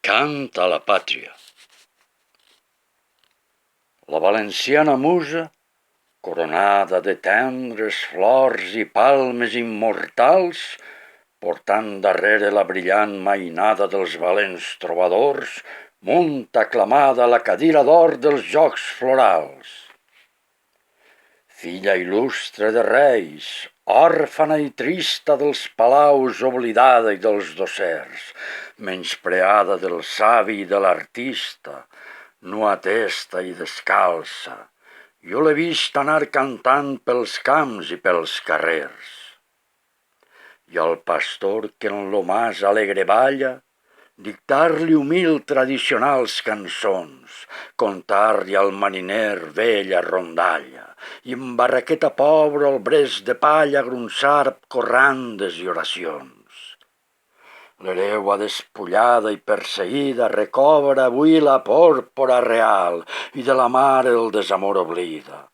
Canta la pàtria. La valenciana musa, coronada de tendres flors i palmes immortals, portant darrere la brillant mainada dels valents trobadors, munta aclamada a la cadira d'or dels Jocs Florals. Filla il·lustre de reis, òrfana i trista dels palaus oblidada i dels dossers, menyspreada del savi i de l'artista, nua testa i descalça, jo l'he vist anar cantant pels camps i pels carrers. I al pastor que en lo mas alegre balla, dictar-li humil tradicionals cançons, contar-li al mariner vella rondalla, i en barraqueta pobra el bresc de palla grunçar corrandes i oracions. L'hereua despullada i perseguida recobra avui la pòrpora real i de la mare el desamor oblida,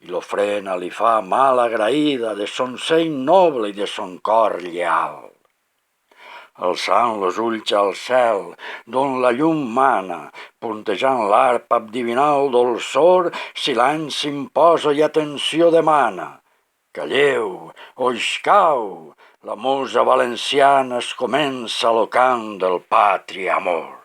i l'ofrena li fa mal agraïda de son seny noble i de son cor lleal. Alçant los ulls al cel, d'on la llum mana, puntejant l'arpa amb divinal dolçor, silenci imposa i atenció demana. Calleu, o escau, la musa valenciana es comença lo cant del patri amor.